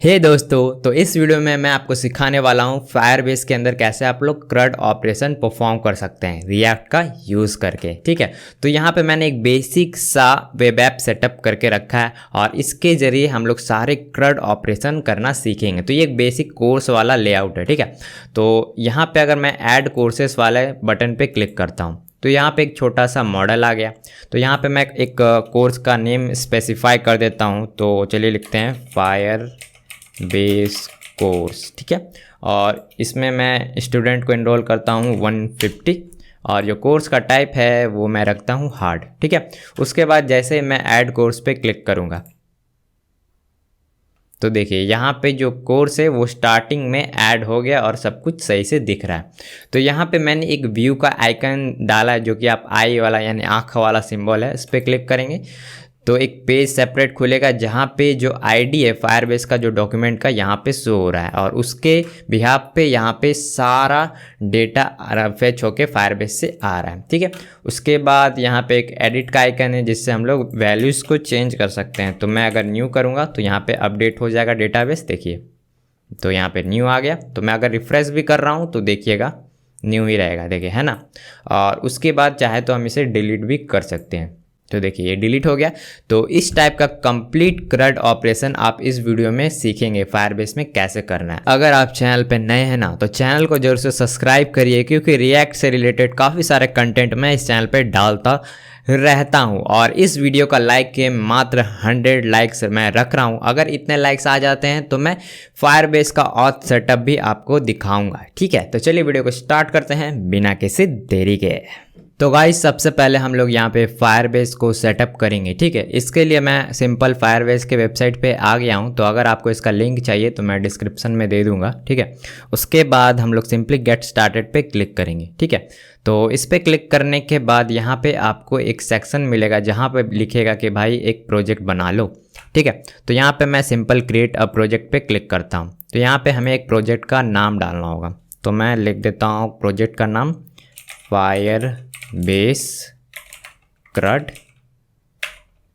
दोस्तों, तो इस वीडियो में मैं आपको सिखाने वाला हूँ फायरबेस के अंदर कैसे आप लोग CRUD ऑपरेशन परफॉर्म कर सकते हैं रिएक्ट का यूज़ करके। ठीक है, तो यहाँ पे मैंने एक बेसिक सा वेब ऐप सेटअप करके रखा है और इसके ज़रिए हम लोग सारे CRUD ऑपरेशन करना सीखेंगे। तो ये एक बेसिक कोर्स वाला लेआउट है। ठीक है, तो यहाँ पर अगर मैं ऐड कोर्सेस वाले बटन पर क्लिक करता हूँ तो यहाँ पे एक छोटा सा मॉडल आ गया। तो यहाँ पे मैं एक कोर्स का नेम स्पेसिफाई कर देता हूँ। तो चलिए लिखते हैं फायर बेस कोर्स। ठीक है, और इसमें मैं स्टूडेंट को इनरोल करता हूँ 150 और जो कोर्स का टाइप है वो मैं रखता हूँ हार्ड। ठीक है, उसके बाद जैसे मैं ऐड कोर्स पे क्लिक करूँगा तो देखिए यहाँ पे जो कोर्स है वो स्टार्टिंग में ऐड हो गया और सब कुछ सही से दिख रहा है। तो यहाँ पे मैंने एक व्यू का आइकन डाला है जो कि आप आई वाला यानी आँख वाला सिंबल है, इस पर क्लिक करेंगे तो एक पेज सेपरेट खुलेगा जहाँ पे जो आईडी है फायरबेस का जो डॉक्यूमेंट का यहाँ पे शो हो रहा है और उसके बिहाफ पे यहाँ पे सारा डेटा फेच होके फायरबेस से आ रहा है। ठीक है, उसके बाद यहाँ पे एक एडिट का आइकन है जिससे हम लोग वैल्यूज़ को चेंज कर सकते हैं। तो मैं अगर न्यू करूँगा तो यहाँ पे अपडेट हो जाएगा डेटाबेस। देखिए तो यहाँ पे न्यू आ गया। तो मैं अगर रिफ्रेश भी कर रहा हूँ तो देखिएगा न्यू ही रहेगा, देखिए है ना। और उसके बाद चाहे तो हम इसे डिलीट भी कर सकते हैं। तो देखिए ये डिलीट हो गया। तो इस टाइप का कंप्लीट CRUD ऑपरेशन आप इस वीडियो में सीखेंगे फायरबेस में कैसे करना है। अगर आप चैनल पे नए हैं ना तो चैनल को जरूर से सब्सक्राइब करिए क्योंकि रिएक्ट से रिलेटेड काफ़ी सारे कंटेंट मैं इस चैनल पे डालता रहता हूँ। और इस वीडियो का लाइक के मात्र 100 लाइक्स मैं रख रहा हूँ। अगर इतने लाइक्स आ जाते हैं तो मैं फायरबेस का ऑथ सेटअप भी आपको दिखाऊंगा। ठीक है, तो चलिए वीडियो को स्टार्ट करते हैं बिना किसी देरी के। तो गाइस सबसे पहले हम लोग यहाँ पे फायरबेस को सेटअप करेंगे। ठीक है, इसके लिए मैं सिंपल फायरबेस के वेबसाइट पे आ गया हूँ। तो अगर आपको इसका लिंक चाहिए तो मैं डिस्क्रिप्शन में दे दूँगा। ठीक है, उसके बाद हम लोग सिंपली गेट स्टार्टेड पे क्लिक करेंगे। ठीक है, तो इस पर क्लिक करने के बाद यहाँ पे आपको एक सेक्शन मिलेगा जहाँ पे लिखेगा कि भाई एक प्रोजेक्ट बना लो। ठीक है, तो यहाँ पे मैं सिंपल क्रिएट अ प्रोजेक्ट पे क्लिक करता हूँ। तो यहाँ पे हमें एक प्रोजेक्ट का नाम डालना होगा। तो मैं लिख देता हूँ प्रोजेक्ट का नाम फायरबेस CRUD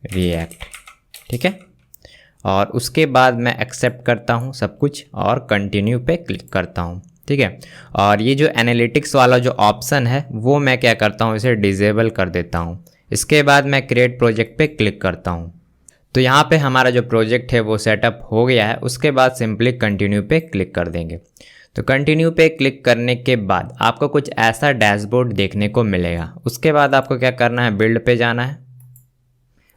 रिएक्ट। ठीक है, और उसके बाद मैं एक्सेप्ट करता हूँ सब कुछ और कंटिन्यू पे क्लिक करता हूँ। ठीक है, और ये जो एनालिटिक्स वाला जो ऑप्शन है वो मैं क्या करता हूँ, इसे डिसेबल कर देता हूँ। इसके बाद मैं क्रिएट प्रोजेक्ट पे क्लिक करता हूँ। तो यहाँ पे हमारा जो प्रोजेक्ट है वो सेटअप हो गया है। उसके बाद सिंपली कंटिन्यू पे क्लिक कर देंगे। तो कंटिन्यू पे क्लिक करने के बाद आपको कुछ ऐसा डैशबोर्ड देखने को मिलेगा। उसके बाद आपको क्या करना है, बिल्ड पे जाना है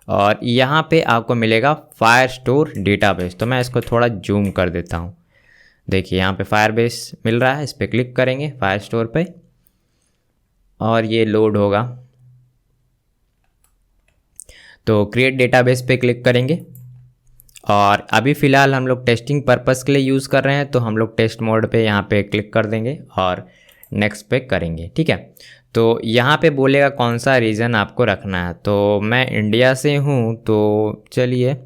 और यहाँ पे आपको मिलेगा फायरस्टोर डेटाबेस। तो मैं इसको थोड़ा जूम कर देता हूँ। देखिए यहाँ पे फायरबेस मिल रहा है, इस पर क्लिक करेंगे फायरस्टोर पे और ये लोड होगा। तो क्रिएट डेटाबेस पे क्लिक करेंगे और अभी फ़िलहाल हम लोग टेस्टिंग पर्पस के लिए यूज़ कर रहे हैं तो हम लोग टेस्ट मोड पे यहाँ पे क्लिक कर देंगे और नेक्स्ट पे करेंगे। ठीक है, तो यहाँ पे बोलेगा कौन सा रीजन आपको रखना है। तो मैं इंडिया से हूँ तो चलिए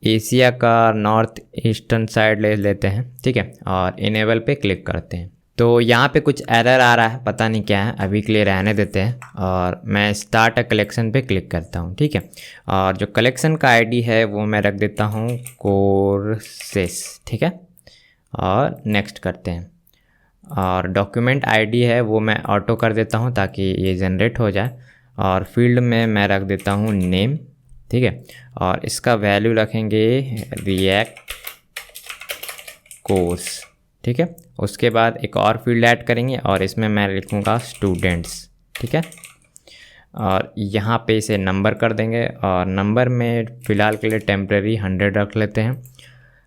एशिया का नॉर्थ ईस्टर्न साइड ले लेते हैं। ठीक है, और इनेबल पे क्लिक करते हैं। तो यहाँ पे कुछ एरर आ रहा है, पता नहीं क्या है, अभी के लिए रहने देते हैं और मैं स्टार्ट अ कलेक्शन पे क्लिक करता हूँ। ठीक है, और जो कलेक्शन का आईडी है वो मैं रख देता हूँ कोर्सेस। ठीक है, और नेक्स्ट करते हैं। और डॉक्यूमेंट आईडी है वो मैं ऑटो कर देता हूँ ताकि ये जनरेट हो जाए। और फील्ड में मैं रख देता हूँ नेम। ठीक है, और इसका वैल्यू रखेंगे रिएक्ट कोर्स। ठीक है, उसके बाद एक और फील्ड ऐड करेंगे और इसमें मैं लिखूँगा स्टूडेंट्स। ठीक है, और यहाँ पे इसे नंबर कर देंगे और नंबर में फ़िलहाल के लिए टेम्प्रेरी 100 रख लेते हैं।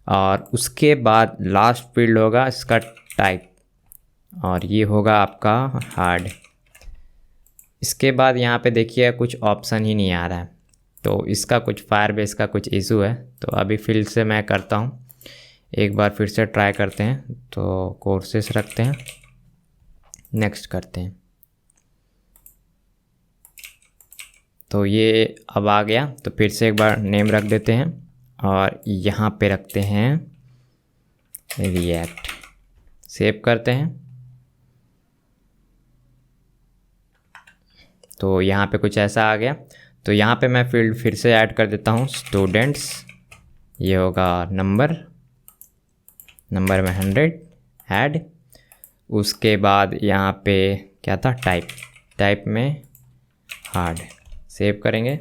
और उसके बाद लास्ट फील्ड होगा इसका टाइप और ये होगा आपका हार्ड। इसके बाद यहाँ पे देखिए कुछ ऑप्शन ही नहीं आ रहा है तो इसका कुछ फायरबेस का कुछ इशू है। तो अभी फिर से मैं करता हूँ, एक बार फिर से ट्राई करते हैं। तो कोर्सेस रखते हैं, नेक्स्ट करते हैं। तो ये अब आ गया। तो फिर से एक बार नेम रख देते हैं और यहाँ पे रखते हैं रिएक्ट, सेव करते हैं। तो यहाँ पे कुछ ऐसा आ गया। तो यहाँ पे मैं फील्ड फिर से ऐड कर देता हूँ स्टूडेंट्स ये होगा नंबर में 100 ऐड। उसके बाद यहाँ पे क्या था, टाइप में हार्ड, सेव करेंगे।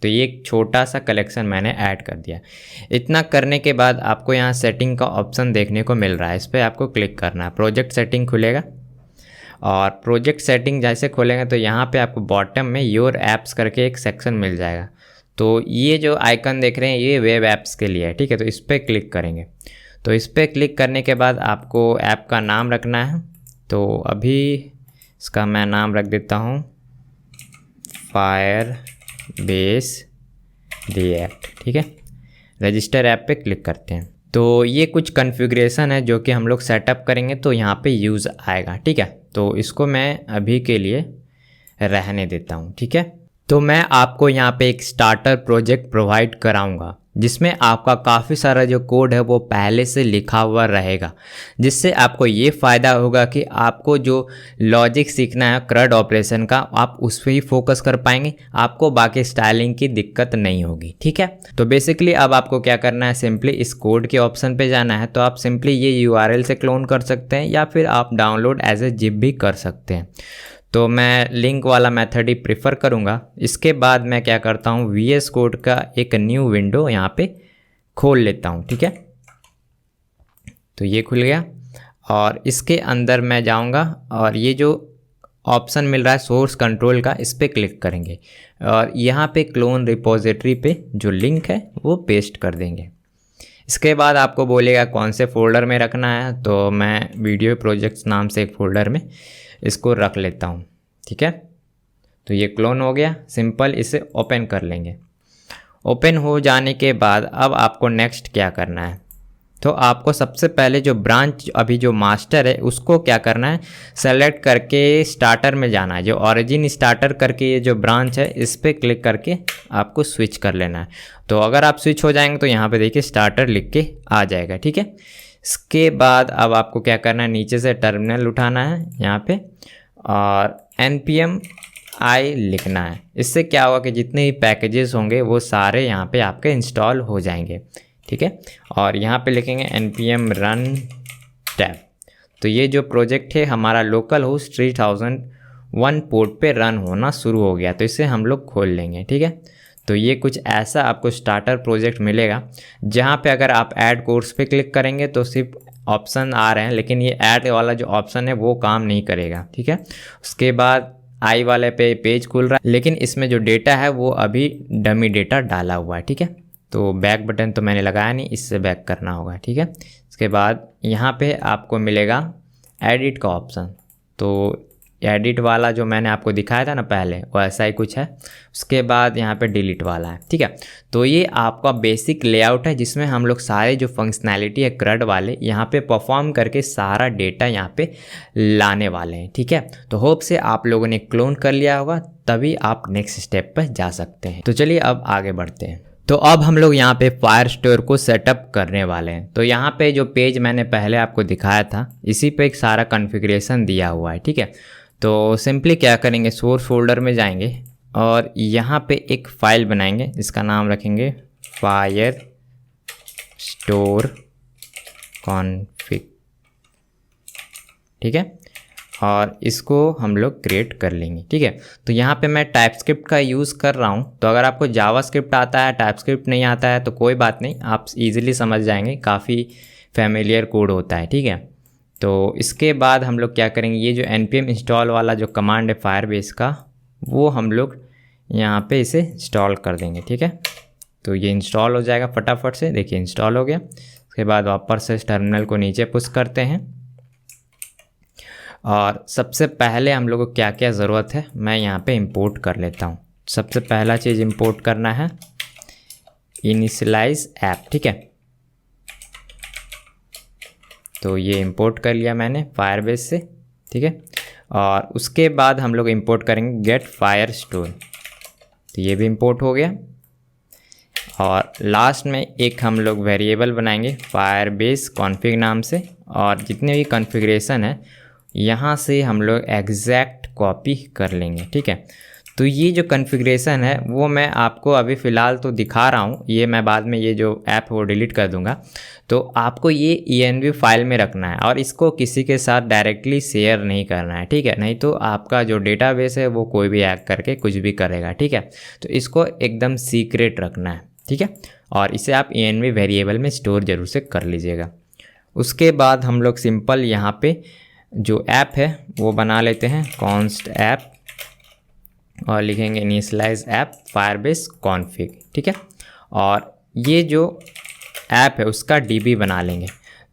तो ये एक छोटा सा कलेक्शन मैंने ऐड कर दिया। इतना करने के बाद आपको यहाँ सेटिंग का ऑप्शन देखने को मिल रहा है, इस पर आपको क्लिक करना है। प्रोजेक्ट सेटिंग खुलेगा और प्रोजेक्ट सेटिंग जैसे खोलेंगे तो यहाँ पे आपको बॉटम में योर ऐप्स करके एक सेक्शन मिल जाएगा। तो ये जो आइकन देख रहे हैं ये वेब ऐप्स के लिए है, ठीक है। तो इस पर क्लिक करेंगे। तो इस पर क्लिक करने के बाद आपको ऐप का नाम रखना है। तो अभी इसका मैं नाम रख देता हूँ फायरबेस रिएक्ट, ठीक है। रजिस्टर ऐप पे क्लिक करते हैं। तो ये कुछ कॉन्फ़िगरेशन है जो कि हम लोग सेटअप करेंगे तो यहाँ पे यूज़ आएगा, ठीक है। तो इसको मैं अभी के लिए रहने देता हूँ, ठीक है। तो मैं आपको यहाँ पे एक स्टार्टर प्रोजेक्ट प्रोवाइड कराऊंगा जिसमें आपका काफ़ी सारा जो कोड है वो पहले से लिखा हुआ रहेगा, जिससे आपको ये फ़ायदा होगा कि आपको जो लॉजिक सीखना है CRUD ऑपरेशन का, आप उस पर ही फोकस कर पाएंगे, आपको बाकी स्टाइलिंग की दिक्कत नहीं होगी, ठीक है। तो बेसिकली अब आपको क्या करना है, सिंपली इस कोड के ऑप्शन पे जाना है। तो आप सिंपली ये URL से क्लोन कर सकते हैं या फिर आप डाउनलोड एज ए जिप भी कर सकते हैं। तो मैं लिंक वाला मेथड ही प्रिफ़र करूँगा। इसके बाद मैं क्या करता हूँ, VS कोड का एक न्यू विंडो यहाँ पे खोल लेता हूँ, ठीक है। तो ये खुल गया और इसके अंदर मैं जाऊँगा और ये जो ऑप्शन मिल रहा है सोर्स कंट्रोल का, इस पर क्लिक करेंगे और यहाँ पे क्लोन रिपोजिटरी पे जो लिंक है वो पेस्ट कर देंगे। इसके बाद आपको बोलेगा कौन से फोल्डर में रखना है, तो मैं वीडियो प्रोजेक्ट्स नाम से एक फ़ोल्डर में इसको रख लेता हूँ, ठीक है। तो ये क्लोन हो गया। सिंपल इसे ओपन कर लेंगे। ओपन हो जाने के बाद अब आपको नेक्स्ट क्या करना है, तो आपको सबसे पहले जो ब्रांच अभी जो मास्टर है उसको क्या करना है, सेलेक्ट करके स्टार्टर में जाना है। जो ओरिजिन स्टार्टर करके ये जो ब्रांच है इस पर क्लिक करके आपको स्विच कर लेना है। तो अगर आप स्विच हो जाएंगे तो यहाँ पे देखिए स्टार्टर लिख के आ जाएगा, ठीक है। इसके बाद अब आपको क्या करना है, नीचे से टर्मिनल उठाना है यहाँ पे और npm i लिखना है। इससे क्या होगा कि जितने भी पैकेजेस होंगे वो सारे यहाँ पे आपके इंस्टॉल हो जाएंगे, ठीक है। और यहाँ पे लिखेंगे npm run टैब। तो ये जो प्रोजेक्ट है हमारा लोकल होस्ट 3001 पोर्ट पे रन होना शुरू हो गया, तो इसे हम लोग खोल लेंगे, ठीक है। तो ये कुछ ऐसा आपको स्टार्टर प्रोजेक्ट मिलेगा जहाँ पे अगर आप ऐड कोर्स पे क्लिक करेंगे तो सिर्फ ऑप्शन आ रहे हैं, लेकिन ये ऐड वाला जो ऑप्शन है वो काम नहीं करेगा, ठीक है। उसके बाद आई वाले पे पेज खुल रहा है, लेकिन इसमें जो डेटा है वो अभी डमी डेटा डाला हुआ है, ठीक है। तो बैक बटन तो मैंने लगाया नहीं, इससे बैक करना होगा, ठीक है। इसके बाद यहाँ पे आपको मिलेगा एडिट का ऑप्शन। तो एडिट वाला जो मैंने आपको दिखाया था ना पहले, वो ऐसा ही कुछ है। उसके बाद यहाँ पे डिलीट वाला है, ठीक है। तो ये आपका बेसिक लेआउट है जिसमें हम लोग सारे जो फंक्शनैलिटी है CRUD वाले यहाँ पे परफॉर्म करके सारा डेटा यहाँ पे लाने वाले हैं, ठीक है। तो होप से आप लोगों ने क्लोन कर लिया होगा, तभी आप नेक्स्ट स्टेप पर जा सकते हैं। तो चलिए अब आगे बढ़ते हैं। तो अब हम लोग यहाँ पे फायरस्टोर को सेटअप करने वाले हैं। तो यहाँ पे जो पेज मैंने पहले आपको दिखाया था इसी पे एक सारा कॉन्फ़िगरेशन दिया हुआ है, ठीक है। तो सिंपली क्या करेंगे, सोर्स फोल्डर में जाएंगे और यहाँ पे एक फ़ाइल बनाएंगे, इसका नाम रखेंगे फायरस्टोर कॉन्फ़िग, ठीक है। और इसको हम लोग क्रिएट कर लेंगे, ठीक है। तो यहाँ पे मैं टाइपस्क्रिप्ट का यूज़ कर रहा हूँ। तो अगर आपको जावास्क्रिप्ट आता है, टाइपस्क्रिप्ट नहीं आता है तो कोई बात नहीं, आप इजीली समझ जाएंगे, काफ़ी फैमिलियर कोड होता है, ठीक है। तो इसके बाद हम लोग क्या करेंगे, ये जो npm इंस्टॉल वाला जो कमांड है फायरबेस का, वो हम लोग यहाँ पे इसे इंस्टॉल कर देंगे, ठीक है। तो ये इंस्टॉल हो जाएगा फटाफट से, देखिए इंस्टॉल हो गया। उसके बाद वापस से टर्मिनल को नीचे पुश करते हैं और सबसे पहले हम लोग को क्या क्या ज़रूरत है मैं यहाँ पे इंपोर्ट कर लेता हूँ। सबसे पहला चीज़ इंपोर्ट करना है इनिशियलाइज ऐप, ठीक है। तो ये इंपोर्ट कर लिया मैंने फायरबेस से, ठीक है। और उसके बाद हम लोग इंपोर्ट करेंगे गेट फायरस्टोर, तो ये भी इंपोर्ट हो गया। और लास्ट में एक हम लोग वेरिएबल बनाएंगे फायरबेस कॉन्फ़िग नाम से, और जितने भी कॉन्फ़िगरेशन है यहाँ से हम लोग एग्जैक्ट कॉपी कर लेंगे, ठीक है। तो ये जो कॉन्फ़िगरेशन है वो मैं आपको अभी फ़िलहाल तो दिखा रहा हूँ, ये मैं बाद में ये जो ऐप है वो डिलीट कर दूँगा। तो आपको ये env फाइल में रखना है और इसको किसी के साथ डायरेक्टली शेयर नहीं करना है, ठीक है? नहीं तो आपका जो डेटाबेस है वो कोई भी हैक करके कुछ भी करेगा, ठीक है? तो इसको एकदम सीक्रेट रखना है, ठीक है? और इसे आप env वेरिएबल में स्टोर ज़रूर से कर लीजिएगा। उसके बाद हम लोग सिंपल यहाँ पे जो ऐप है वो बना लेते हैं, const ऐप, और लिखेंगे इनिशियलाइज ऐप फायरबेस कॉन्फ़िग, ठीक है? और ये जो ऐप है उसका डीबी बना लेंगे।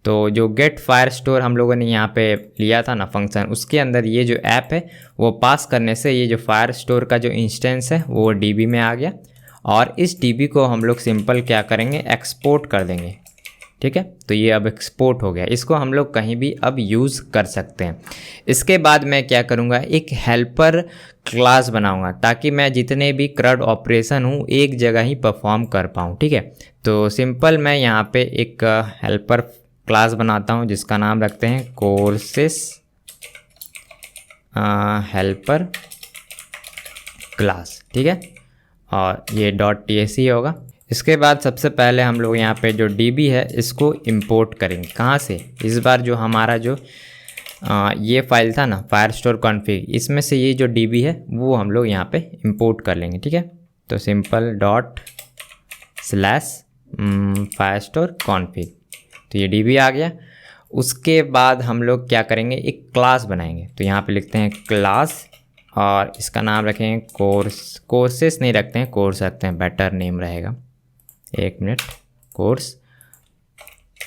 तो जो गेट फायर स्टोर हम लोगों ने यहाँ पे लिया था ना फंक्शन, उसके अंदर ये जो ऐप है वो पास करने से ये जो फायर स्टोर का जो इंस्टेंस है वो डीबी में आ गया, और इस डीबी को हम लोग सिंपल क्या करेंगे, एक्सपोर्ट कर देंगे, ठीक है? तो ये अब एक्सपोर्ट हो गया, इसको हम लोग कहीं भी अब यूज़ कर सकते हैं। इसके बाद मैं क्या करूँगा, एक हेल्पर क्लास बनाऊँगा ताकि मैं जितने भी CRUD ऑपरेशन हूँ एक जगह ही परफॉर्म कर पाऊँ, ठीक है? तो सिंपल मैं यहाँ पे एक हेल्पर क्लास बनाता हूँ जिसका नाम रखते हैं कोर्सेस हेल्पर क्लास, ठीक है? और ये .tsc होगा। इसके बाद सबसे पहले हम लोग यहाँ पे जो DB है इसको इंपोर्ट करेंगे। कहाँ से? इस बार जो हमारा जो ये फाइल था ना फायरस्टोर कॉन्फ़िग, इसमें से ये जो DB है वो हम लोग यहाँ पे इंपोर्ट कर लेंगे, ठीक है? तो सिंपल ./firestore config, तो ये DB आ गया। उसके बाद हम लोग क्या करेंगे, एक क्लास बनाएंगे। तो यहाँ पे लिखते हैं क्लास, और इसका नाम रखेंगे कोर्सेस नहीं रखते हैं, कोर्स रखते हैं, बेटर नेम रहेगा। एक मिनट, कोर्स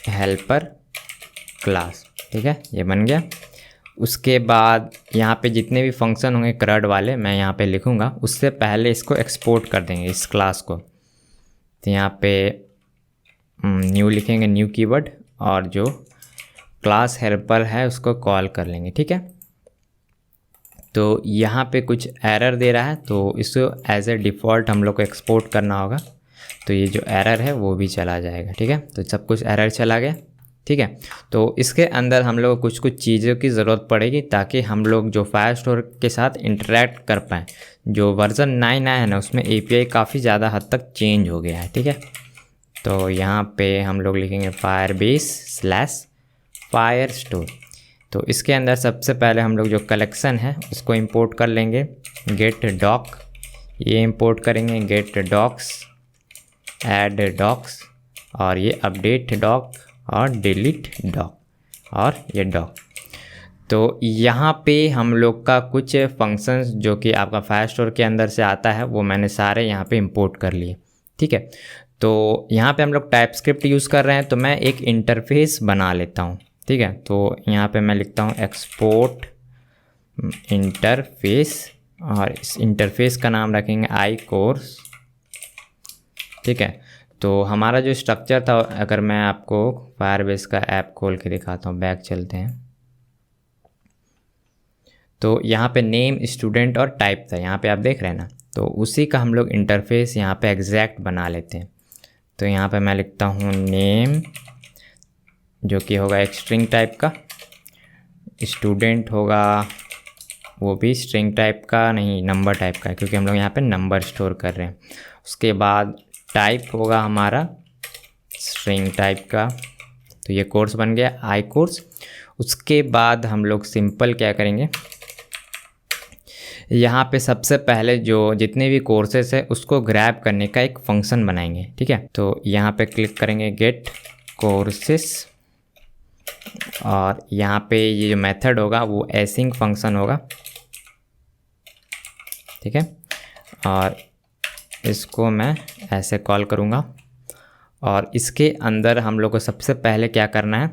हेल्पर क्लास, ठीक है? ये बन गया। उसके बाद यहाँ पे जितने भी फंक्शन होंगे CRUD वाले मैं यहाँ पे लिखूँगा, उससे पहले इसको एक्सपोर्ट कर देंगे इस क्लास को। तो यहाँ पे न्यू लिखेंगे, न्यू कीवर्ड, और जो क्लास हेल्पर है उसको कॉल कर लेंगे, ठीक है? तो यहाँ पे कुछ एरर दे रहा है, तो इसको एज ए डिफ़ॉल्ट हम लोग को एक्सपोर्ट करना होगा। तो ये जो एरर है वो भी चला जाएगा, ठीक है? तो सब कुछ एरर चला गया, ठीक है? तो इसके अंदर हम लोग को कुछ चीज़ों की ज़रूरत पड़ेगी ताकि हम लोग जो फायरस्टोर के साथ इंटरेक्ट कर पाएँ। जो वर्ज़न 9 आया है ना उसमें API काफ़ी ज़्यादा हद तक चेंज हो गया है, ठीक है? तो यहाँ पे हम लोग लिखेंगे firebase/firestore। तो इसके अंदर सबसे पहले हम लोग जो कलेक्शन है उसको इंपोर्ट कर लेंगे, गेट डॉक, ये इंपोर्ट करेंगे, गेट डॉक्स, ऐड डॉक्स, और ये अपडेट डॉक और डिलीट डॉक, और ये डॉक। तो यहाँ पे हम लोग का कुछ फंक्शंस जो कि आपका फायरस्टोर के अंदर से आता है वो मैंने सारे यहाँ पे इंपोर्ट कर लिए, ठीक है? तो यहाँ पे हम लोग टाइपस्क्रिप्ट यूज़ कर रहे हैं, तो मैं एक इंटरफेस बना लेता हूँ, ठीक है? तो यहाँ पे मैं लिखता हूँ एक्सपोर्ट इंटरफेस, और इस इंटरफेस का नाम रखेंगे iCourse, ठीक है? तो हमारा जो स्ट्रक्चर था, अगर मैं आपको फायरबेस का ऐप खोल के दिखाता हूँ, बैक चलते हैं, तो यहाँ पे नेम, स्टूडेंट और टाइप था, यहाँ पे आप देख रहे हैं ना? तो उसी का हम लोग इंटरफेस यहाँ पे एग्जैक्ट बना लेते हैं। तो यहाँ पे मैं लिखता हूँ नेम, जो कि होगा एक स्ट्रिंग टाइप का, स्टूडेंट होगा वो भी स्ट्रिंग टाइप का नहीं, नंबर टाइप का, क्योंकि हम लोग यहाँ पे नंबर स्टोर कर रहे हैं। उसके बाद टाइप होगा हमारा स्ट्रिंग टाइप का, तो ये कोर्स बन गया iCourse। उसके बाद हम लोग सिंपल क्या करेंगे, यहाँ पे सबसे पहले जो जितने भी कोर्सेस है उसको ग्रैब करने का एक फंक्शन बनाएंगे, ठीक है? तो यहाँ पे क्लिक करेंगे गेट कोर्सेस, और यहाँ पे ये जो मेथड होगा वो एसिंग फंक्शन होगा, ठीक है? और इसको मैं ऐसे कॉल करूँगा, और इसके अंदर हम लोग को सबसे पहले क्या करना है,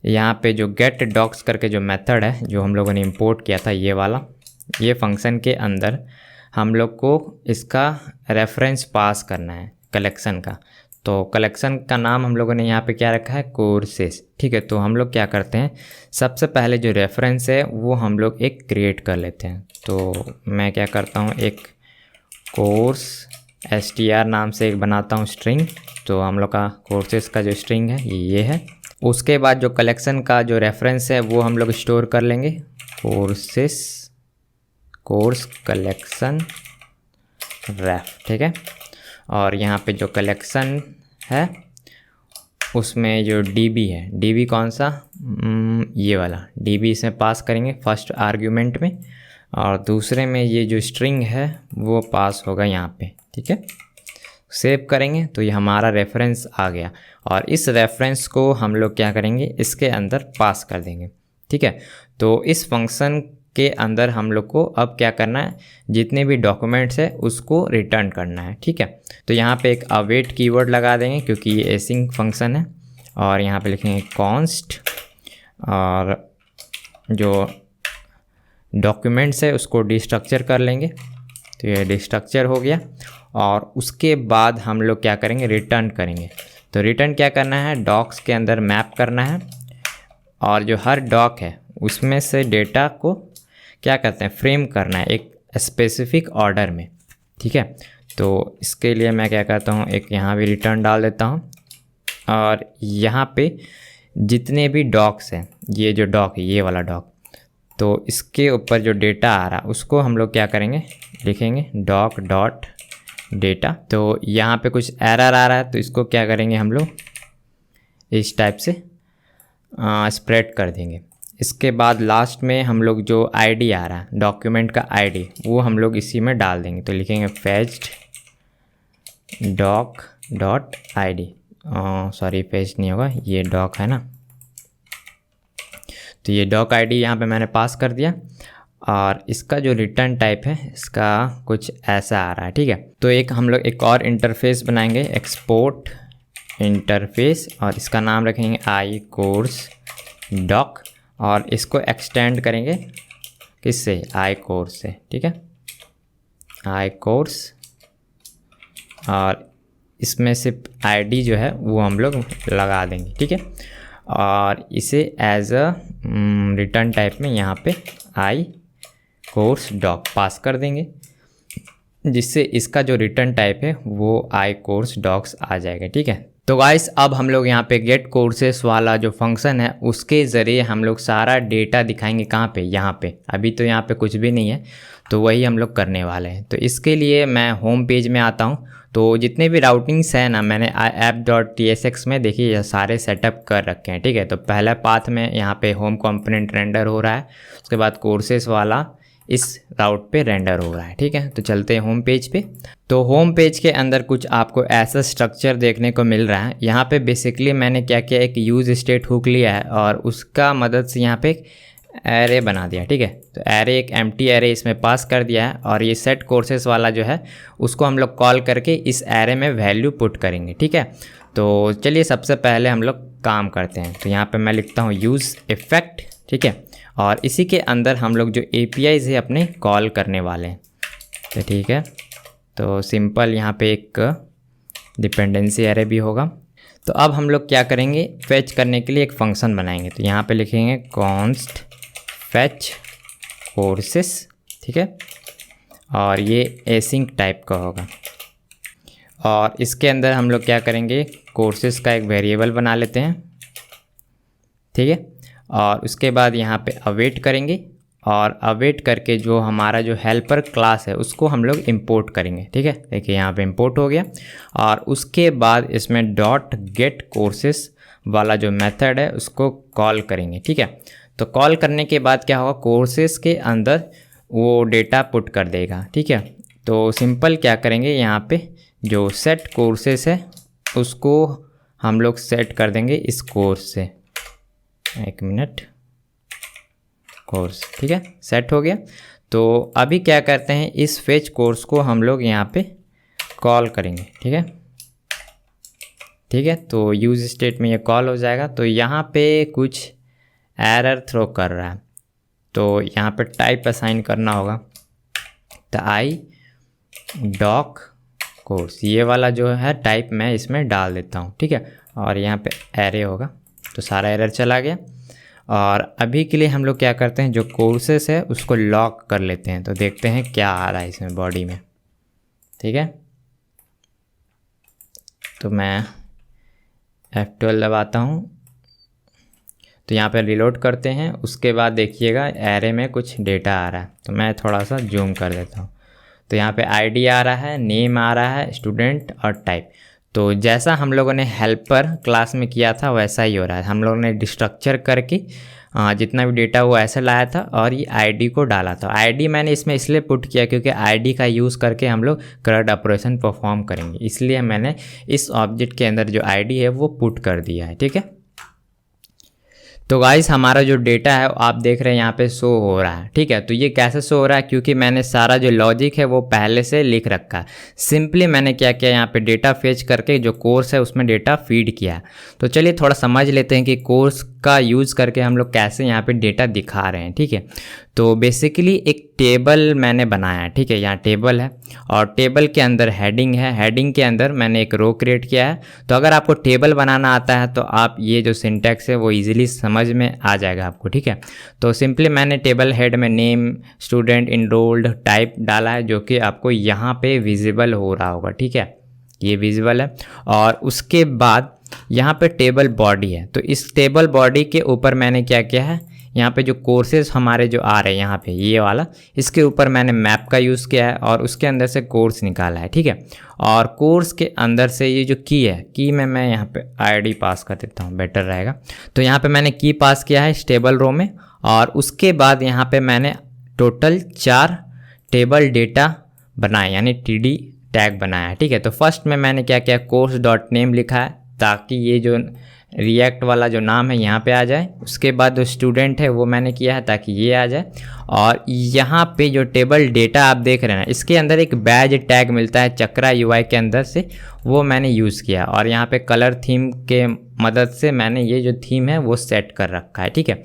यहाँ पे जो गेट डॉक्स करके जो मेथड है जो हम लोगों ने इंपोर्ट किया था, ये वाला, ये फंक्शन के अंदर हम लोग को इसका रेफरेंस पास करना है कलेक्शन का। तो कलेक्शन का नाम हम लोगों ने यहाँ पे क्या रखा है, कोर्सेस, ठीक है? तो हम लोग क्या करते हैं, सबसे पहले जो रेफरेंस है वो हम लोग एक क्रिएट कर लेते हैं। तो मैं क्या करता हूँ, एक कोर्स str नाम से एक बनाता हूँ स्ट्रिंग। तो हम लोग का कोर्सेस का जो स्ट्रिंग है ये है। उसके बाद जो कलेक्शन का जो रेफरेंस है वो हम लोग स्टोर कर लेंगे, कोर्स कलेक्शन रेफ, ठीक है। और यहाँ पे जो कलेक्शन है उसमें जो डीबी है, डीबी कौन सा, ये वाला डीबी इसमें पास करेंगे फर्स्ट आर्ग्यूमेंट में, और दूसरे में ये जो स्ट्रिंग है वो पास होगा यहाँ पे, ठीक है। सेव करेंगे तो ये हमारा रेफरेंस आ गया, और इस रेफरेंस को हम लोग क्या करेंगे, इसके अंदर पास कर देंगे, ठीक है। तो इस फंक्शन के अंदर हम लोग को अब क्या करना है, जितने भी डॉक्यूमेंट्स है उसको रिटर्न करना है, ठीक है। तो यहाँ पे एक अवेट कीवर्ड लगा देंगे क्योंकि ये एसिंक फंक्शन है, और यहाँ पे लिखेंगे कॉन्स्ट, और जो डॉक्यूमेंट्स है उसको डिस्ट्रक्चर कर लेंगे, तो ये डिस्ट्रक्चर हो गया। और उसके बाद हम लोग क्या करेंगे, रिटर्न करेंगे। तो रिटर्न क्या करना है, डॉक्स के अंदर मैप करना है, और जो हर डॉक है उसमें से डेटा को क्या करते हैं, फ्रेम करना है एक स्पेसिफिक ऑर्डर में, ठीक है। तो इसके लिए मैं क्या करता हूँ, एक यहाँ भी रिटर्न डाल देता हूँ, और यहाँ पे जितने भी डॉक्स हैं, ये जो डॉक है ये वाला डॉक, तो इसके ऊपर जो डेटा आ रहा है उसको हम लोग क्या करेंगे, लिखेंगे डॉक डॉट डेटा। तो यहाँ पे कुछ एरर आ रहा है तो इसको क्या करेंगे हम लोग, इस टाइप से स्प्रेड कर देंगे। इसके बाद लास्ट में हम लोग जो आईडी आ रहा है, डॉक्यूमेंट का आईडी, वो हम लोग इसी में डाल देंगे। तो लिखेंगे fetched doc dot ID, sorry fetched नहीं होगा, ये डॉक है ना, तो ये डॉक आईडी यहाँ पे मैंने पास कर दिया। और इसका जो रिटर्न टाइप है इसका कुछ ऐसा आ रहा है, ठीक है। तो एक हम लोग एक और इंटरफेस बनाएंगे, एक्सपोर्ट इंटरफेस, और इसका नाम रखेंगे आई कोर्स डॉक, और इसको एक्सटेंड करेंगे किससे, आई कोर्स से, ठीक है, आई कोर्स। और इसमें सिर्फ आईडी जो है वो हम लोग लगा देंगे, ठीक है। और इसे एज अ रिटर्न टाइप में यहाँ पे आई कोर्स डॉक पास कर देंगे, जिससे इसका जो रिटर्न टाइप है वो आई कोर्स डॉक्स आ जाएगा, ठीक है। तो गाइस अब हम लोग यहाँ पे गेट कोर्सेस वाला जो फंक्शन है उसके ज़रिए हम लोग सारा डेटा दिखाएंगे, कहाँ पे, यहाँ पे। अभी तो यहाँ पे कुछ भी नहीं है, तो वही हम लोग करने वाले हैं। तो इसके लिए मैं होम पेज में आता हूँ, तो जितने भी राउटिंग्स हैं ना, मैंने app.tsx में देखिए ये सारे सेटअप कर रखे हैं, ठीक है। तो पहला पाथ में यहाँ पे होम कंपोनेंट रेंडर हो रहा है, उसके बाद कोर्सेस वाला इस राउट पे रेंडर हो रहा है, ठीक है। तो चलते हैं होम पेज पे। तो होम पेज के अंदर कुछ आपको ऐसा स्ट्रक्चर देखने को मिल रहा है। यहाँ पे बेसिकली मैंने क्या किया, एक यूज स्टेट हुक लिया है और उसका मदद से यहाँ पे एक एरे बना दिया, ठीक है। तो एरे, एक एम्प्टी एरे इसमें पास कर दिया है, और ये सेट कोर्सेस वाला जो है उसको हम लोग कॉल करके इस एरे में वैल्यू पुट करेंगे, ठीक है। तो चलिए सबसे पहले हम लोग काम करते हैं। तो यहाँ पे मैं लिखता हूँ यूज़ इफेक्ट, ठीक है, और इसी के अंदर हम लोग जो APIs है अपने कॉल करने वाले हैं, तो ठीक है। तो सिंपल यहाँ पे एक डिपेंडेंसी एरे भी होगा। तो अब हम लोग क्या करेंगे, फेच करने के लिए एक फंक्शन बनाएंगे। तो यहाँ पे लिखेंगे कॉन्स्ट फेच कोर्सेस, ठीक है, और ये एसिंक टाइप का होगा। और इसके अंदर हम लोग क्या करेंगे, कोर्सेस का एक वेरिएबल बना लेते हैं, ठीक है। और उसके बाद यहाँ पे अवेट करेंगे, और अवेट करके जो हमारा जो हेल्पर क्लास है उसको हम लोग इंपोर्ट करेंगे, ठीक है। देखिए यहाँ पे इंपोर्ट हो गया। और उसके बाद इसमें डॉट गेट कोर्सेस वाला जो मेथड है उसको कॉल करेंगे, ठीक है। तो कॉल करने के बाद क्या होगा, कोर्सेस के अंदर वो डेटा पुट कर देगा, ठीक है। तो सिंपल क्या करेंगे, यहाँ पे जो सेट कोर्सेस है उसको हम लोग सेट कर देंगे इस कोर्स से, एक मिनट, कोर्स, ठीक है, सेट हो गया। तो अभी क्या करते हैं, इस फेच कोर्स को हम लोग यहाँ पे कॉल करेंगे, ठीक है, ठीक है। तो यूज स्टेट में ये कॉल हो जाएगा। तो यहाँ पे कुछ एरर थ्रो कर रहा है, तो यहाँ पे टाइप असाइन करना होगा। तो आई डॉक कोर्स, ये वाला जो है टाइप मैं इसमें डाल देता हूँ, ठीक है। और यहाँ पे एरे होगा, तो सारा एरर चला गया। और अभी के लिए हम लोग क्या करते हैं, जो कोर्सेस है उसको लॉक कर लेते हैं। तो देखते हैं क्या आ रहा है इसमें बॉडी में, ठीक है। तो मैं F12 दबाता हूँ। तो यहाँ पे रिलोड करते हैं, उसके बाद देखिएगा एरे में कुछ डेटा आ रहा है, तो मैं थोड़ा सा जूम कर देता हूँ। तो यहाँ पे आईडी आ रहा है, नेम आ रहा है, स्टूडेंट और टाइप। तो जैसा हम लोगों ने हेल्पर क्लास में किया था वैसा ही हो रहा है। हम लोगों ने डिस्ट्रक्चर करके जितना भी डेटा वो ऐसे लाया था और ये आईडी को डाला था। आईडी मैंने इसमें इसलिए पुट किया क्योंकि आईडी का यूज़ करके हम लोग CRUD ऑपरेशन परफॉर्म करेंगे, इसलिए मैंने इस ऑब्जेक्ट के अंदर जो आईडी है वो पुट कर दिया है। ठीक है, तो गाइस हमारा जो डेटा है आप देख रहे हैं यहाँ पे शो हो रहा है। ठीक है, तो ये कैसे शो हो रहा है, क्योंकि मैंने सारा जो लॉजिक है वो पहले से लिख रखा है। सिंपली मैंने क्या किया, यहाँ पे डेटा फेच करके जो कोर्स है उसमें डेटा फीड किया। तो चलिए थोड़ा समझ लेते हैं कि कोर्स का यूज़ करके हम लोग कैसे यहाँ पे डेटा दिखा रहे हैं। ठीक है, तो बेसिकली एक टेबल मैंने बनाया है। ठीक है, यहाँ टेबल है और टेबल के अंदर हेडिंग है, हेडिंग के अंदर मैंने एक रो क्रिएट किया है। तो अगर आपको टेबल बनाना आता है तो आप ये जो सिंटैक्स है वो इजीली समझ में आ जाएगा आपको। ठीक है, तो सिंपली मैंने टेबल हेड में नेम, स्टूडेंट, इनरोल्ड, टाइप डाला है, जो कि आपको यहाँ पे विजिबल हो रहा होगा। ठीक है, ये विजिबल है। और उसके बाद यहाँ पे टेबल बॉडी है, तो इस टेबल बॉडी के ऊपर मैंने क्या किया है, यहाँ पे जो कोर्सेज हमारे जो आ रहे हैं यहाँ पे ये वाला, इसके ऊपर मैंने मैप का यूज़ किया है और उसके अंदर से कोर्स निकाला है। ठीक है, और कोर्स के अंदर से ये जो की है, की में मैं यहाँ पे आईडी पास कर देता हूँ, बेटर रहेगा। तो यहाँ पे मैंने की पास किया है इस टेबल रो में, और उसके बाद यहाँ पे मैंने टोटल 4 टेबल डेटा बनाए, यानी TD टैग बनाया है। ठीक है, तो फर्स्ट में मैंने क्या किया, course.name लिखा है ताकि ये जो रिएक्ट वाला जो नाम है यहाँ पे आ जाए। उसके बाद जो स्टूडेंट है वो मैंने किया है ताकि ये आ जाए। और यहाँ पे जो टेबल डेटा आप देख रहे हैं इसके अंदर एक बैज टैग मिलता है चक्रा UI के अंदर से, वो मैंने यूज़ किया। और यहाँ पे कलर थीम के मदद से मैंने ये जो थीम है वो सेट कर रखा है। ठीक है,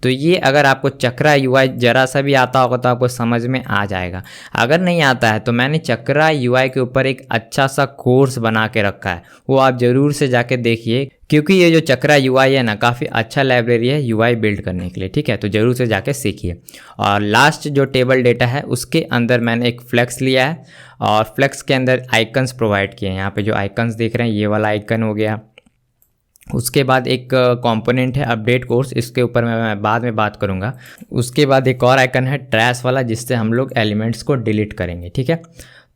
तो ये अगर आपको चक्रा UI ज़रा सा भी आता होगा तो आपको समझ में आ जाएगा। अगर नहीं आता है तो मैंने चक्रा UI के ऊपर एक अच्छा सा कोर्स बना के रखा है, वो आप ज़रूर से जाके देखिए, क्योंकि ये जो चक्रा UI है ना काफ़ी अच्छा लाइब्रेरी है UI बिल्ड करने के लिए। ठीक है, तो ज़रूर से जाके सीखिए। और लास्ट जो टेबल डेटा है उसके अंदर मैंने एक फ्लेक्स लिया है और फ्लेक्स के अंदर आइकन्स प्रोवाइड किए हैं। यहाँ पे जो आइकन्स देख रहे हैं ये वाला आइकन हो गया। उसके बाद एक कंपोनेंट है अपडेट कोर्स, इसके ऊपर मैं बाद में बात करूँगा। उसके बाद एक और आइकन है ट्रैश वाला, जिससे हम लोग एलिमेंट्स को डिलीट करेंगे। ठीक है,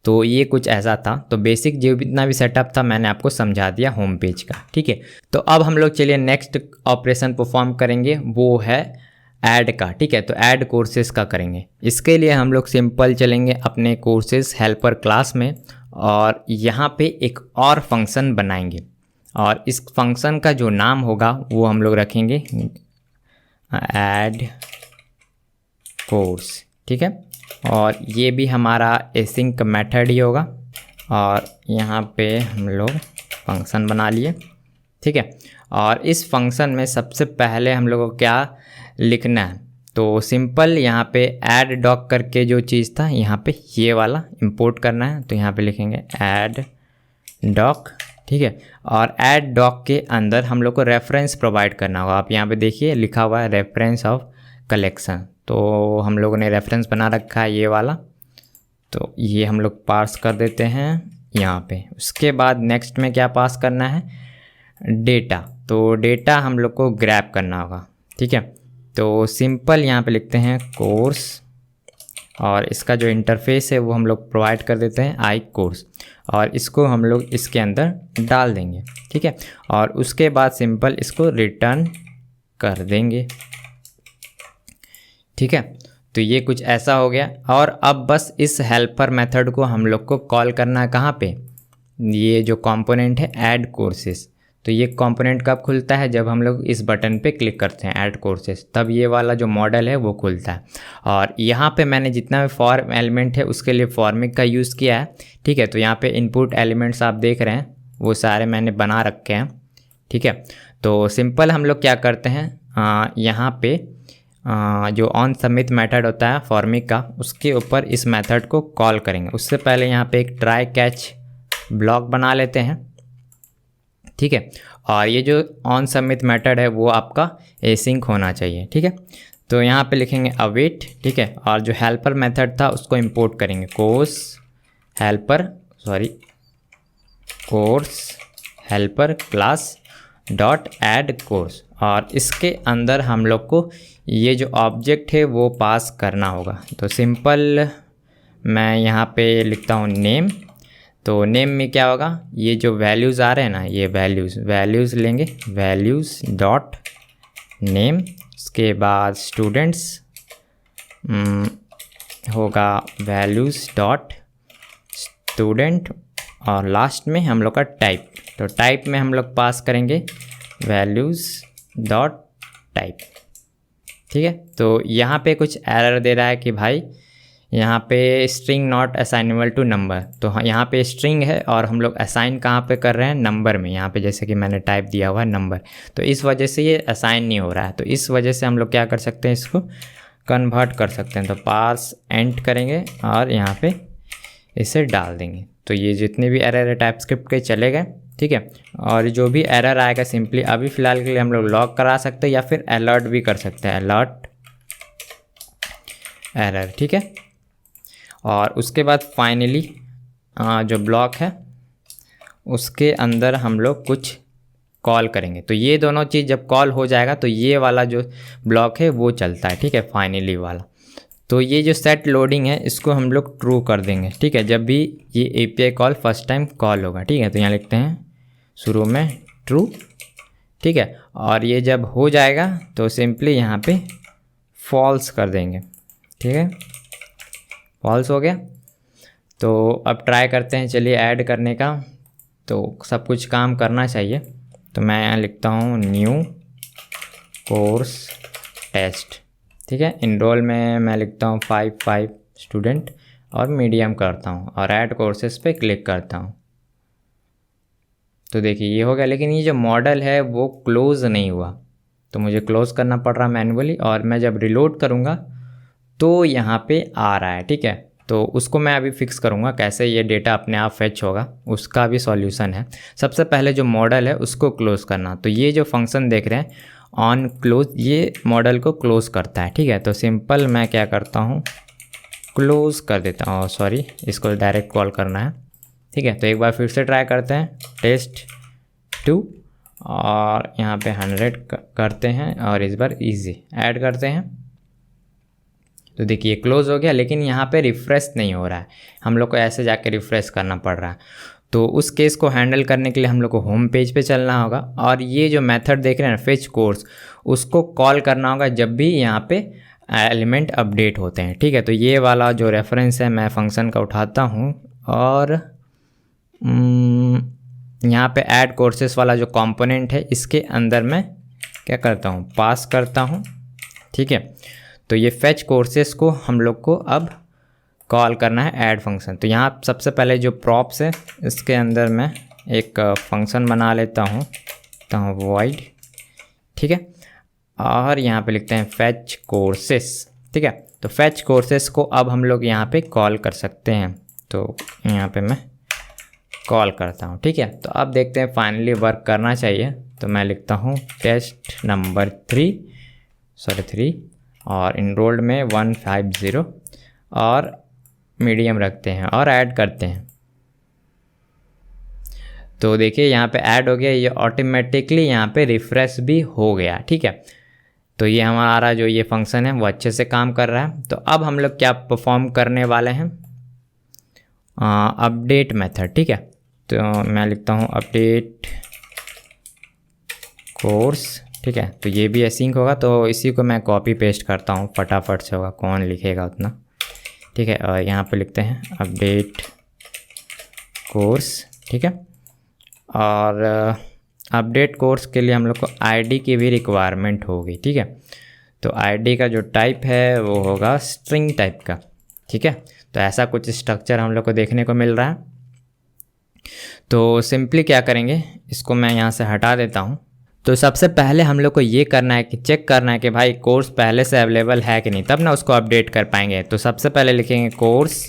तो ये कुछ ऐसा था। तो बेसिक जो जितना भी सेटअप था मैंने आपको समझा दिया होम पेज का। ठीक है, तो अब हम लोग चलिए नेक्स्ट ऑपरेशन परफॉर्म करेंगे, वो है ऐड का। ठीक है, तो ऐड कोर्सेज का करेंगे। इसके लिए हम लोग सिंपल चलेंगे अपने कोर्सेज हेल्पर क्लास में और यहाँ पे एक और फंक्शन बनाएंगे और इस फंक्शन का जो नाम होगा वो हम लोग रखेंगे ऐड कोर्स। ठीक है, और ये भी हमारा एसिंक मेथड ही होगा और यहाँ पे हम लोग फंक्शन बना लिए। ठीक है, और इस फंक्शन में सबसे पहले हम लोगों को क्या लिखना है, तो सिंपल यहाँ पे ऐड डॉक करके जो चीज़ था यहाँ पे ये वाला इंपोर्ट करना है। तो यहाँ पे लिखेंगे ऐड डॉक। ठीक है, और ऐड डॉक के अंदर हम लोग को रेफरेंस प्रोवाइड करना होगा। आप यहाँ पे देखिए लिखा हुआ है रेफरेंस ऑफ कलेक्शन, तो हम लोगों ने रेफरेंस बना रखा है ये वाला, तो ये हम लोग पास कर देते हैं यहाँ पे। उसके बाद नेक्स्ट में क्या पास करना है, डेटा। तो डेटा हम लोग को ग्रैब करना होगा। ठीक है, तो सिंपल यहाँ पे लिखते हैं कोर्स और इसका जो इंटरफेस है वो हम लोग प्रोवाइड कर देते हैं आई कोर्स और इसको हम लोग इसके अंदर डाल देंगे। ठीक है, और उसके बाद सिंपल इसको रिटर्न कर देंगे। ठीक है, तो ये कुछ ऐसा हो गया। और अब बस इस हेल्पर मेथड को हम लोग को कॉल करना है कहाँ पे, ये जो कंपोनेंट है ऐड कोर्सेज। तो ये कंपोनेंट कब खुलता है, जब हम लोग इस बटन पे क्लिक करते हैं ऐड कोर्सेज, तब ये वाला जो मॉडल है वो खुलता है। और यहाँ पे मैंने जितना भी फॉर्म एलिमेंट है उसके लिए फॉर्मिक का यूज़ किया है। ठीक है, तो यहाँ पे इनपुट एलिमेंट्स आप देख रहे हैं वो सारे मैंने बना रखे हैं। ठीक है, तो सिंपल हम लोग क्या करते हैं, यहाँ पे जो ऑन सबमिट मेथड होता है फॉर्मिक का, उसके ऊपर इस मेथड को कॉल करेंगे। उससे पहले यहाँ पे एक ट्राई कैच ब्लॉक बना लेते हैं। ठीक है, और ये जो ऑन सबमिट मेथड है वो आपका एसिंक होना चाहिए। ठीक है, तो यहाँ पे लिखेंगे अवेट। ठीक है, और जो हेल्पर मेथड था उसको इंपोर्ट करेंगे course helper class dot add course, और इसके अंदर हम लोग को ये जो ऑब्जेक्ट है वो पास करना होगा। तो सिंपल मैं यहाँ पे लिखता हूँ नेम। तो नेम में क्या होगा, ये जो वैल्यूज़ आ रहे हैं ना, ये वैल्यूज़ लेंगे, वैल्यूज़ डॉट नेम, उसके बाद स्टूडेंट्स होगा वैल्यूज़ डॉट स्टूडेंट, और लास्ट में हम लोग का टाइप। तो टाइप में हम लोग पास करेंगे वैल्यूज़ डॉट टाइप। ठीक है, तो यहाँ पे कुछ एरर दे रहा है कि भाई यहाँ पे string not assignable to number. तो यहाँ पे स्ट्रिंग है और हम लोग असाइन कहाँ पे कर रहे हैं, नंबर में। यहाँ पे जैसे कि मैंने टाइप दिया हुआ है नंबर, तो इस वजह से ये असाइन नहीं हो रहा है। तो इस वजह से हम लोग क्या कर सकते हैं, इसको कन्वर्ट कर सकते हैं। तो पास एंड करेंगे और यहाँ पे इसे डाल देंगे। तो ये जितने भी एरर है टाइपस्क्रिप्ट के चले गए। ठीक है, और जो भी एरर आएगा सिंपली अभी फ़िलहाल के लिए हम लोग लॉक करा सकते हैं या फिर अलर्ट भी कर सकते हैं, अलर्ट एरर। ठीक है, और उसके बाद फाइनली जो ब्लॉक है उसके अंदर हम लोग कुछ कॉल करेंगे। तो ये दोनों चीज़ जब कॉल हो जाएगा तो ये वाला जो ब्लॉक है वो चलता है। ठीक है, फाइनली वाला। तो ये जो सेट लोडिंग है इसको हम लोग ट्रू कर देंगे। ठीक है, जब भी ये API call first time call होगा। ठीक है, तो यहाँ लिखते हैं शुरू में ट्रू। ठीक है, और ये जब हो जाएगा तो सिंपली यहाँ पे फॉल्स कर देंगे। ठीक है, फॉल्स हो गया। तो अब ट्राई करते हैं, चलिए ऐड करने का। तो सब कुछ काम करना चाहिए। तो मैं यहाँ लिखता हूँ न्यू कोर्स टेस्ट। ठीक है, इनरोल में मैं लिखता हूँ 5 स्टूडेंट और मीडियम करता हूँ और ऐड कोर्सेस पे क्लिक करता हूँ। तो देखिए ये हो गया, लेकिन ये जो मॉडल है वो क्लोज़ नहीं हुआ, तो मुझे क्लोज़ करना पड़ रहा मैन्युअली। और मैं जब रिलोड करूँगा तो यहाँ पे आ रहा है। ठीक है, तो उसको मैं अभी फिक्स करूँगा कैसे ये डेटा अपने आप फेच होगा, उसका भी सॉल्यूशन है। सबसे पहले जो मॉडल है उसको क्लोज़ करना। तो ये जो फंक्शन देख रहे हैं ऑन क्लोज, ये मॉडल को क्लोज़ करता है। ठीक है, तो सिंपल मैं क्या करता हूँ, क्लोज़ कर देता हूँ। सॉरी, इसको डायरेक्ट कॉल करना है। ठीक है, तो एक बार फिर से ट्राई करते हैं, test2, और यहाँ पे 100 करते हैं और इस बार इजी ऐड करते हैं। तो देखिए क्लोज़ हो गया, लेकिन यहाँ पे रिफ़्रेश नहीं हो रहा है, हम लोग को ऐसे जाके रिफ़्रेश करना पड़ रहा है। तो उस केस को हैंडल करने के लिए हम लोग को होम पेज पे चलना होगा और ये जो मेथड देख रहे हैं ना फेच कोर्स, उसको कॉल करना होगा जब भी यहाँ पे एलिमेंट अपडेट होते हैं। ठीक है, तो ये वाला जो रेफरेंस है मैं फंक्शन का उठाता हूँ और यहाँ पे ऐड कोर्सेस वाला जो कंपोनेंट है इसके अंदर मैं क्या करता हूँ, पास करता हूँ। ठीक है, तो ये फेच कोर्सेस को हम लोग को अब कॉल करना है ऐड फंक्शन। तो यहाँ सबसे पहले जो प्रॉप्स है इसके अंदर मैं एक फंक्शन बना लेता हूँ, तो वॉइड। ठीक है, और यहाँ पे लिखते हैं फेच कोर्सेस। ठीक है, तो फेच कोर्सेस को अब हम लोग यहाँ पे कॉल कर सकते हैं। तो यहाँ पे मैं कॉल करता हूँ। ठीक है, तो अब देखते हैं फाइनली वर्क करना चाहिए। तो मैं लिखता हूँ टेस्ट नंबर 3 और इनरोल्ड में 150 और मीडियम रखते हैं और ऐड करते हैं। तो देखिए यहाँ पे ऐड हो गया, ये ऑटोमेटिकली यहाँ पे रिफ़्रेश भी हो गया। ठीक है, तो ये हमारा जो ये फंक्शन है वो अच्छे से काम कर रहा है। तो अब हम लोग क्या परफॉर्म करने वाले हैं, अपडेट मेथड। ठीक है, तो मैं लिखता हूँ अपडेट कोर्स। ठीक है, तो ये भी एसिंक होगा, तो इसी को मैं कॉपी पेस्ट करता हूँ, फटाफट से होगा, कौन लिखेगा उतना। ठीक है, और यहाँ पे लिखते हैं अपडेट कोर्स। ठीक है, और अपडेट कोर्स के लिए हम लोग को आईडी की भी रिक्वायरमेंट होगी। ठीक है, तो आईडी का जो टाइप है वो होगा स्ट्रिंग टाइप का। ठीक है, तो ऐसा कुछ स्ट्रक्चर हम लोग को देखने को मिल रहा है। तो सिंपली क्या करेंगे, इसको मैं यहाँ से हटा देता हूँ। तो सबसे पहले हम लोग को ये करना है कि चेक करना है कि भाई कोर्स पहले से अवेलेबल है कि नहीं, तब ना उसको अपडेट कर पाएंगे। तो सबसे पहले लिखेंगे कोर्स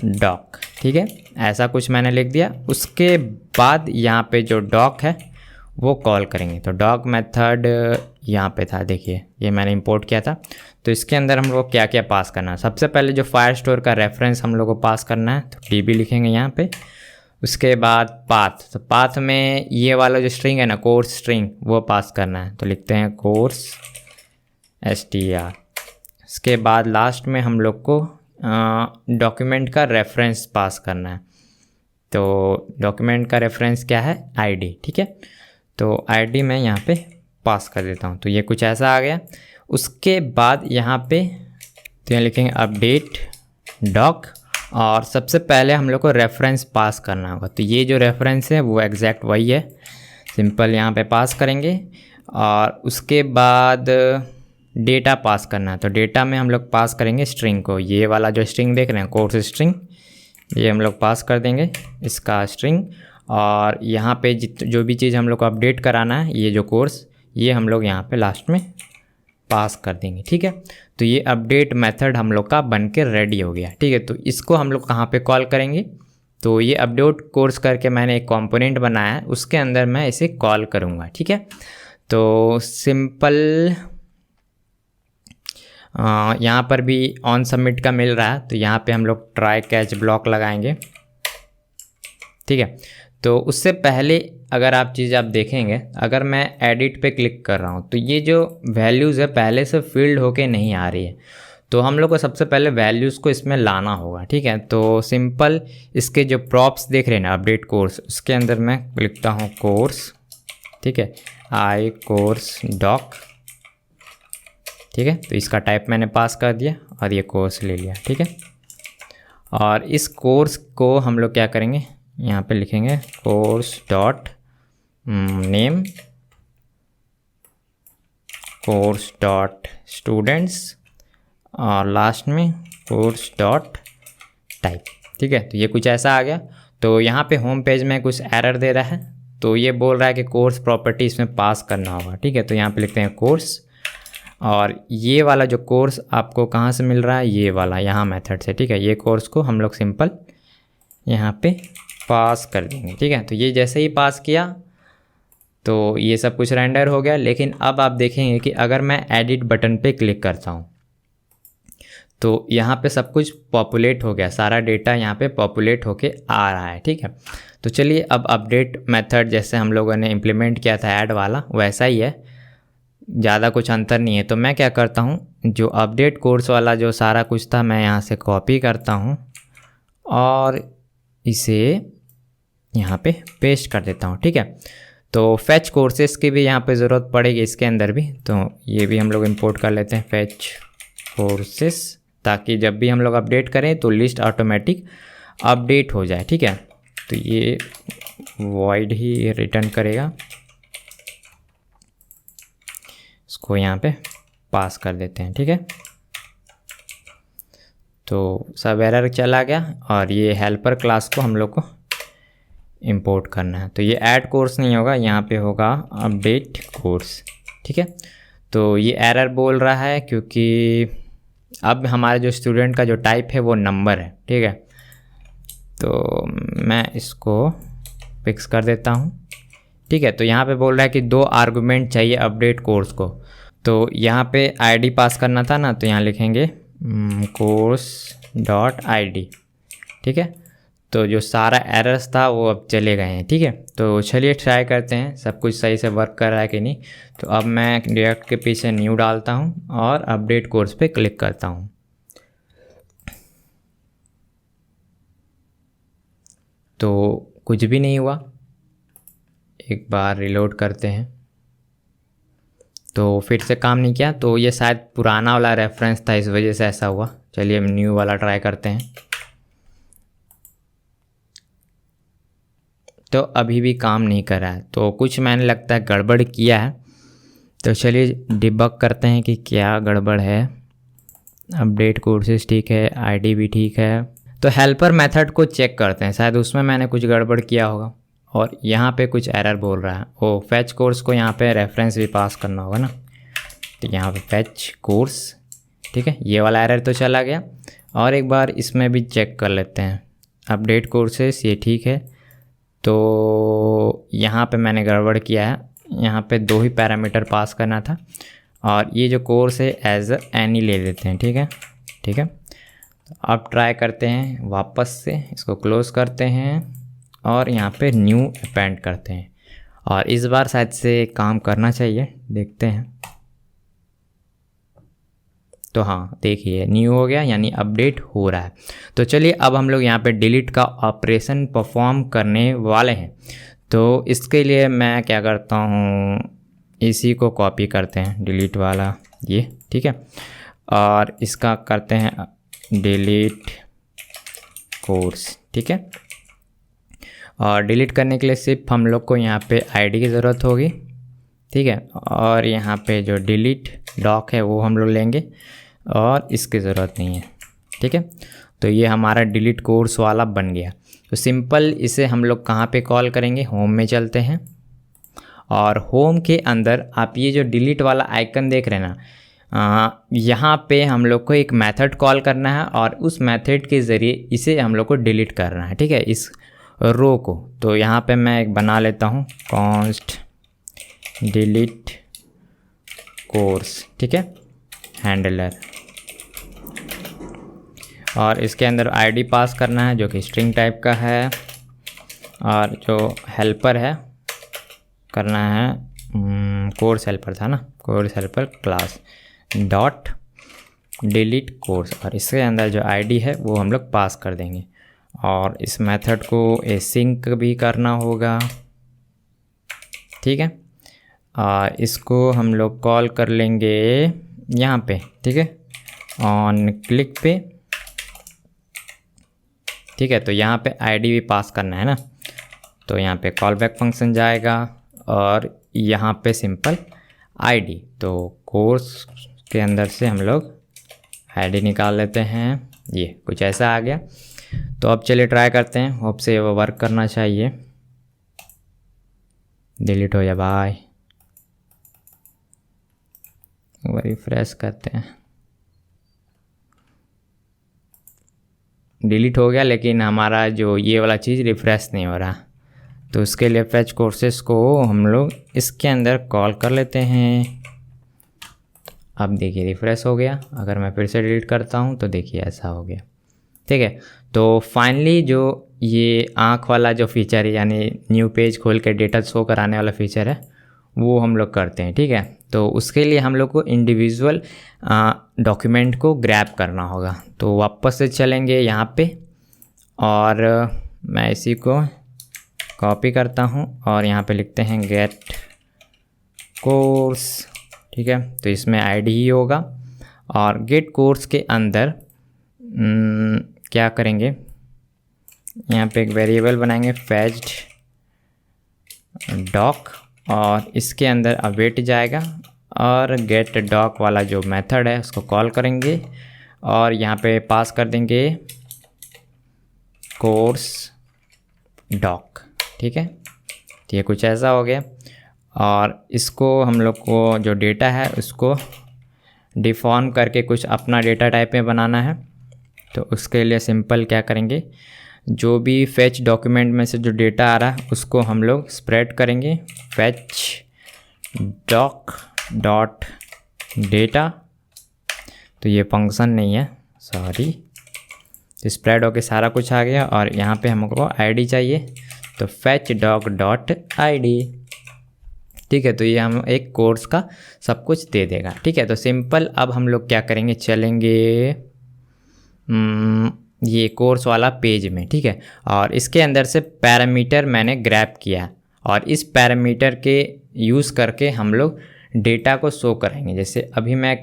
डॉक। ठीक है, ऐसा कुछ मैंने लिख दिया। उसके बाद यहाँ पे जो डॉक है वो कॉल करेंगे। तो डॉक मेथड यहाँ पे था, देखिए ये मैंने इंपोर्ट किया था। तो इसके अंदर हम लोग क्या क्या पास करना है, सबसे पहले जो फायर स्टोर का रेफरेंस हम लोग को पास करना है। तो डीबी लिखेंगे यहाँ पे, उसके बाद पाथ, तो पाथ में ये वाला जो स्ट्रिंग है ना, कोर्स स्ट्रिंग, वो पास करना है। तो लिखते हैं कोर्स str। इसके बाद लास्ट में हम लोग को डॉक्यूमेंट का रेफरेंस पास करना है। तो डॉक्यूमेंट का रेफरेंस क्या है, id, ठीक है। तो id मैं यहाँ पे पास कर देता हूँ। तो ये कुछ ऐसा आ गया। उसके बाद यहाँ पे तो यहाँ लिखेंगे अपडेट डॉक, और सबसे पहले हम लोग को रेफरेंस पास करना होगा। तो ये जो रेफरेंस है वो एग्जैक्ट वही है, सिंपल यहाँ पे पास करेंगे। और उसके बाद डेटा पास करना है। तो डेटा में हम लोग पास करेंगे स्ट्रिंग को, ये वाला जो स्ट्रिंग देख रहे हैं कोर्स स्ट्रिंग, ये हम लोग पास कर देंगे इसका स्ट्रिंग। और यहाँ पे जो भी चीज़ हम लोग को अपडेट कराना है, ये जो कोर्स, ये हम लोग यहाँ पे लास्ट में पास कर देंगे, ठीक है। तो ये अपडेट मेथड हम लोग का बन के रेडी हो गया, ठीक है। तो इसको हम लोग कहाँ पे कॉल करेंगे, तो ये अपडेट कोर्स करके मैंने एक कंपोनेंट बनाया है, उसके अंदर मैं इसे कॉल करूँगा, ठीक है। तो सिंपल यहाँ पर भी ऑन सबमिट का मिल रहा है, तो यहाँ पे हम लोग ट्राई कैच ब्लॉक लगाएंगे, ठीक है। तो उससे पहले अगर आप चीज़ आप देखेंगे, अगर मैं एडिट पे क्लिक कर रहा हूँ तो ये जो वैल्यूज़ है पहले से फिल्ड होके नहीं आ रही है। तो हम लोग को सबसे पहले वैल्यूज़ को इसमें लाना होगा, ठीक है। तो सिंपल इसके जो प्रॉप्स देख रहे हैं ना अपडेट कोर्स, उसके अंदर मैं लिखता हूँ कोर्स, ठीक है, आई कोर्स डॉक, ठीक है। तो इसका टाइप मैंने पास कर दिया और ये कोर्स ले लिया, ठीक है। और इस कोर्स को हम लोग क्या करेंगे, यहाँ पे लिखेंगे course dot name, course dot students, और लास्ट में कोर्स डॉट टाइप, ठीक है। तो ये कुछ ऐसा आ गया। तो यहाँ पे होम पेज में कुछ एरर दे रहा है, तो ये बोल रहा है कि कोर्स प्रॉपर्टी इसमें पास करना होगा, ठीक है। तो यहाँ पे लिखते हैं कोर्स, और ये वाला जो कोर्स आपको कहाँ से मिल रहा है, ये वाला यहाँ मेथड से, ठीक है। ये कोर्स को हम लोग सिंपल यहाँ पे पास कर देंगे, ठीक है। तो ये जैसे ही पास किया तो ये सब कुछ रेंडर हो गया। लेकिन अब आप देखेंगे कि अगर मैं एडिट बटन पे क्लिक करता हूँ तो यहाँ पे सब कुछ पॉपुलेट हो गया, सारा डेटा यहाँ पे पॉपुलेट होके आ रहा है, ठीक है। तो चलिए अब अपडेट मेथड जैसे हम लोगों ने इम्प्लीमेंट किया था ऐड वाला, वैसा ही है, ज़्यादा कुछ अंतर नहीं है। तो मैं क्या करता हूँ, जो अपडेट कोर्स वाला जो सारा कुछ था मैं यहाँ से कॉपी करता हूँ और इसे यहाँ पे पेस्ट कर देता हूँ, ठीक है। तो फैच कोर्सेस की भी यहाँ पे ज़रूरत पड़ेगी इसके अंदर भी, तो ये भी हम लोग इंपोर्ट कर लेते हैं फैच कोर्सेस, ताकि जब भी हम लोग अपडेट करें तो लिस्ट ऑटोमेटिक अपडेट हो जाए, ठीक है। तो ये वॉइड ही रिटर्न करेगा, इसको यहाँ पे पास कर देते हैं, ठीक है। तो सब एरर चला गया और ये हेल्पर क्लास को हम लोग को इंपोर्ट करना है। तो ये ऐड कोर्स नहीं होगा, यहाँ पे होगा अपडेट कोर्स, ठीक है। तो ये एरर बोल रहा है क्योंकि अब हमारे जो स्टूडेंट का जो टाइप है वो नंबर है, ठीक है। तो मैं इसको फिक्स कर देता हूँ, ठीक है। तो यहाँ पे बोल रहा है कि 2 आर्गुमेंट चाहिए अपडेट कोर्स को। तो यहाँ पे आईडी पास करना था ना, तो यहाँ लिखेंगे कोर्स डॉट आईडी, ठीक है। तो जो सारा एरर्स था वो अब चले गए हैं, ठीक है। तो चलिए ट्राई करते हैं सब कुछ सही से वर्क कर रहा है कि नहीं। तो अब मैं डायरेक्ट के पीछे न्यू डालता हूँ और अपडेट कोर्स पे क्लिक करता हूँ। तो कुछ भी नहीं हुआ, एक बार रिलोड करते हैं तो फिर से काम नहीं किया। तो ये शायद पुराना वाला रेफरेंस था, इस वजह से ऐसा हुआ। चलिए हम न्यू वाला ट्राई करते हैं। तो अभी भी काम नहीं कर रहा है, तो कुछ मैंने लगता है गड़बड़ किया है। तो चलिए डिबग करते हैं कि क्या गड़बड़ है। अपडेट कोर्सेज ठीक है, आईडी भी ठीक है। तो हेल्पर मेथड को चेक करते हैं, शायद उसमें मैंने कुछ गड़बड़ किया होगा और यहाँ पे कुछ एरर बोल रहा है। ओ फैच कोर्स को यहाँ पे रेफरेंस भी पास करना होगा ना, तो यहाँ पे फैच कोर्स, ठीक है। ये वाला एरर तो चला गया। और एक बार इसमें भी चेक कर लेते हैं, अपडेट कोर्सेस ये ठीक है। तो यहाँ पे मैंने गड़बड़ किया है, यहाँ पे 2 ही पैरामीटर पास करना था और ये जो कोर्स है एज एनी ले लेते हैं, ठीक है, ठीक है। तो अब ट्राई करते हैं वापस से, इसको क्लोज़ करते हैं और यहाँ पे न्यू अपेंड करते हैं और इस बार शायद से काम करना चाहिए, देखते हैं। तो हाँ देखिए न्यू हो गया, यानी अपडेट हो रहा है। तो चलिए अब हम लोग यहाँ पे डिलीट का ऑपरेशन परफॉर्म करने वाले हैं। तो इसके लिए मैं क्या करता हूँ, इसी को कॉपी करते हैं डिलीट वाला ये, ठीक है, और इसका करते हैं डिलीट कोर्स, ठीक है। और डिलीट करने के लिए सिर्फ हम लोग को यहाँ पे आईडी की ज़रूरत होगी, ठीक है, और यहाँ पे जो डिलीट डॉक है वो हम लोग लेंगे और इसकी ज़रूरत नहीं है, ठीक है। तो ये हमारा डिलीट कोर्स वाला बन गया। तो सिंपल इसे हम लोग कहाँ पे कॉल करेंगे, होम में चलते हैं और होम के अंदर आप ये जो डिलीट वाला आइकन देख रहे हैं ना, यहाँ पे हम लोग को एक मेथड कॉल करना है और उस मेथड के ज़रिए इसे हम लोग को डिलीट करना है, ठीक है, इस रो को। तो यहाँ पे मैं एक बना लेता हूँ कॉन्स्ट डिलीट कोर्स, ठीक है, हैंडलर, और इसके अंदर आईडी पास करना है जो कि स्ट्रिंग टाइप का है, और जो हेल्पर है करना है कोर्स हेल्पर था ना, course helper class dot delete course, और इसके अंदर जो आईडी है वो हम लोग पास कर देंगे। और इस मेथड को एसिंक भी करना होगा, ठीक है, और इसको हम लोग कॉल कर लेंगे यहाँ पे, ठीक है, ऑन क्लिक पे, ठीक है। तो यहाँ पे आईडी भी पास करना है ना, तो यहाँ पे कॉल बैक फंक्शन जाएगा और यहाँ पे सिंपल आईडी, तो कोर्स के अंदर से हम लोग आईडी निकाल लेते हैं, ये कुछ ऐसा आ गया। तो अब चलिए ट्राई करते हैं, होप से वो वर्क करना चाहिए। डिलीट हो जाए भाई, रिफ्रेश करते हैं, डिलीट हो गया, लेकिन हमारा जो ये वाला चीज़ रिफ्रेश नहीं हो रहा। तो उसके लिए फेच कोर्सेस को हम लोग इसके अंदर कॉल कर लेते हैं। अब देखिए रिफ्रेश हो गया, अगर मैं फिर से डिलीट करता हूँ तो देखिए ऐसा हो गया, ठीक है। तो फाइनली जो ये आँख वाला जो फीचर है, यानी न्यू पेज खोल के डेटा शो कराने वाला फीचर है, वो हम लोग करते हैं, ठीक है। तो उसके लिए हम लोग को इंडिविजुअल डॉक्यूमेंट को ग्रैब करना होगा। तो वापस से चलेंगे यहाँ पे और मैं इसी को कॉपी करता हूँ और यहाँ पे लिखते हैं गेट कोर्स, ठीक है। तो इसमें आईडी ही होगा और गेट कोर्स के अंदर क्या करेंगे, यहाँ पे एक वेरिएबल बनाएंगे फेच्ड डॉक, और इसके अंदर अवेट जाएगा और गेट डॉक वाला जो मेथड है उसको कॉल करेंगे और यहाँ पे पास कर देंगे कोर्स डॉक, ठीक है। तो ये कुछ ऐसा हो गया और इसको हम लोग को जो डेटा है उसको डिफॉर्म करके कुछ अपना डेटा टाइप में बनाना है। तो उसके लिए सिंपल क्या करेंगे, जो भी फेच डॉक्यूमेंट में से जो डेटा आ रहा है उसको हम लोग स्प्रेड करेंगे फेच डॉक डॉट डेटा। तो ये फंक्शन नहीं है, सॉरी, तो स्प्रेड होके सारा कुछ आ गया और यहाँ पे हमको आईडी चाहिए, तो फेच डॉक डॉट आईडी, ठीक है। तो ये हम एक कोर्स का सब कुछ दे देगा, ठीक है। तो सिंपल अब हम लोग क्या करेंगे, चलेंगे ये कोर्स वाला पेज में, ठीक है, और इसके अंदर से पैरामीटर मैंने ग्रैब किया और इस पैरामीटर के यूज़ करके हम लोग डेटा को शो करेंगे। जैसे अभी मैं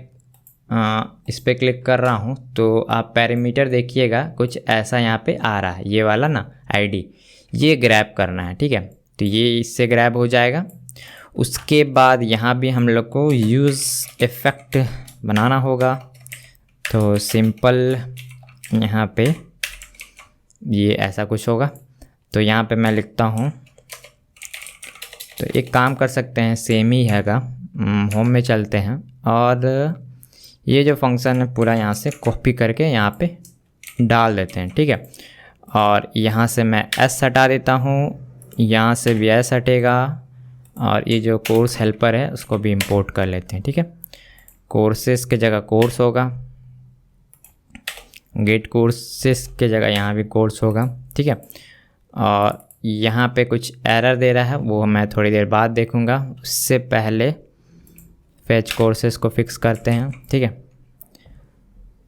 इस पर क्लिक कर रहा हूँ तो आप पैरामीटर देखिएगा कुछ ऐसा यहाँ पे आ रहा है, ये वाला ना आईडी, ये ग्रैब करना है, ठीक है। तो ये इससे ग्रैब हो जाएगा। उसके बाद यहाँ भी हम लोग को यूज़ इफ़ेक्ट बनाना होगा। तो सिंपल यहाँ पे ये ऐसा कुछ होगा। तो यहाँ पे मैं लिखता हूँ, तो एक काम कर सकते हैं, सेम ही हैगा, होम में चलते हैं और ये जो फंक्शन है पूरा यहाँ से कॉपी करके यहाँ पे डाल देते हैं, ठीक है। और यहाँ से मैं एस हटा देता हूँ, यहाँ से भी एस हटेगा और ये जो कोर्स हेल्पर है उसको भी इंपोर्ट कर लेते हैं, ठीक है। कोर्सेस के जगह कोर्स होगा, गेट कोर्सेस के जगह यहाँ भी कोर्स होगा, ठीक है। और यहाँ पे कुछ एरर दे रहा है, वो मैं थोड़ी देर बाद देखूँगा। उससे पहले फैच कोर्सेज को फिक्स करते हैं, ठीक है।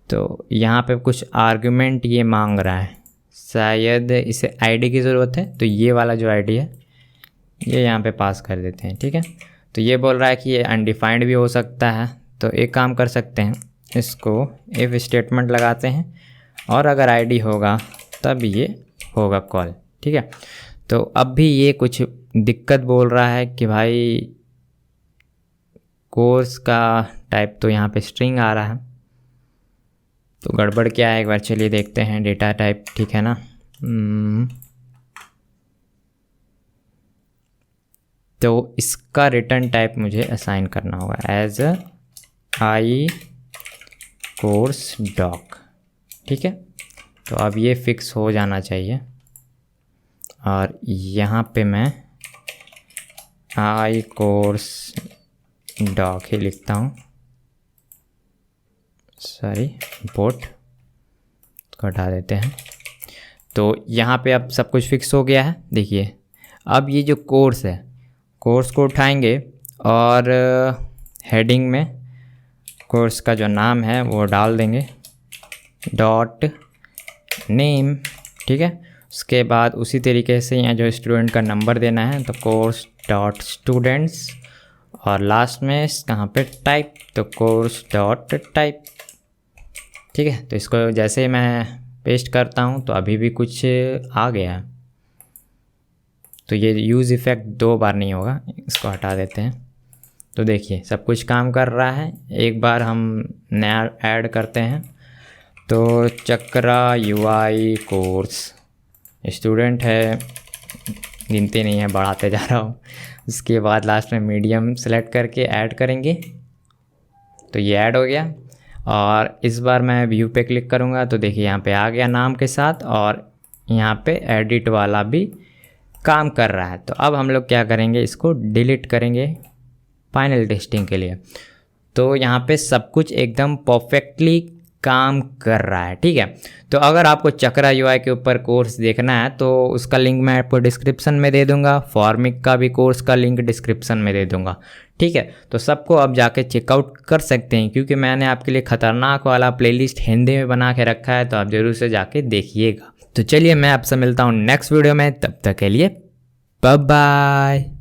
तो यहाँ पे कुछ आर्गुमेंट ये मांग रहा है, शायद इसे आईडी की ज़रूरत है, तो ये वाला जो आईडी है ये यहाँ पे पास कर देते हैं, ठीक है। तो ये बोल रहा है कि ये अनडिफाइंड भी हो सकता है, तो एक काम कर सकते हैं, इसको इफ स्टेटमेंट लगाते हैं और अगर आईडी होगा तब ये होगा कॉल, ठीक है। तो अब भी ये कुछ दिक्कत बोल रहा है कि भाई कोर्स का टाइप तो यहाँ पे स्ट्रिंग आ रहा है, तो गड़बड़ क्या है एक बार चलिए देखते हैं। डेटा टाइप ठीक है ना, तो इसका रिटर्न टाइप मुझे असाइन करना होगा एज आई कोर्स डॉक, ठीक है। तो अब ये फिक्स हो जाना चाहिए और यहाँ पे मैं आई कोर्स डॉक ही लिखता हूँ, सॉरी इंपोर्ट को हटा देते हैं। तो यहाँ पे अब सब कुछ फिक्स हो गया है। देखिए अब ये जो कोर्स है, कोर्स को उठाएंगे और हेडिंग में कोर्स का जो नाम है वो डाल देंगे, डॉट नेम, ठीक है। उसके बाद उसी तरीके से यहाँ जो स्टूडेंट का नंबर देना है, तो कोर्स डॉट स्टूडेंट्स और लास्ट में कहाँ पे टाइप, तो कोर्स डॉट टाइप, ठीक है। तो इसको जैसे ही मैं पेस्ट करता हूँ तो अभी भी कुछ आ गया है, तो ये यूज़ इफ़ेक्ट 2 बार नहीं होगा, इसको हटा देते हैं। तो देखिए सब कुछ काम कर रहा है। एक बार हम नया ऐड करते हैं, तो चक्रा UI कोर्स स्टूडेंट है, गिनती नहीं है, बढ़ाते जा रहा हूँ। उसके बाद लास्ट में मीडियम सेलेक्ट करके ऐड करेंगे, तो ये ऐड हो गया। और इस बार मैं व्यू पे क्लिक करूँगा तो देखिए यहाँ पे आ गया नाम के साथ, और यहाँ पे एडिट वाला भी काम कर रहा है। तो अब हम लोग क्या करेंगे, इसको डिलीट करेंगे फाइनल टेस्टिंग के लिए। तो यहाँ पे सब कुछ एकदम परफेक्टली काम कर रहा है, ठीक है। तो अगर आपको चक्रा UI के ऊपर कोर्स देखना है तो उसका लिंक मैं आपको डिस्क्रिप्शन में दे दूंगा, फॉर्मिक का भी कोर्स का लिंक डिस्क्रिप्शन में दे दूंगा, ठीक है। तो सबको आप जाके चेकआउट कर सकते हैं, क्योंकि मैंने आपके लिए खतरनाक वाला प्लेलिस्ट हिंदी में बना के रखा है, तो आप ज़रूर से जाके देखिएगा। तो चलिए मैं आपसे मिलता हूँ नेक्स्ट वीडियो में, तब तक के लिए बाय बाय।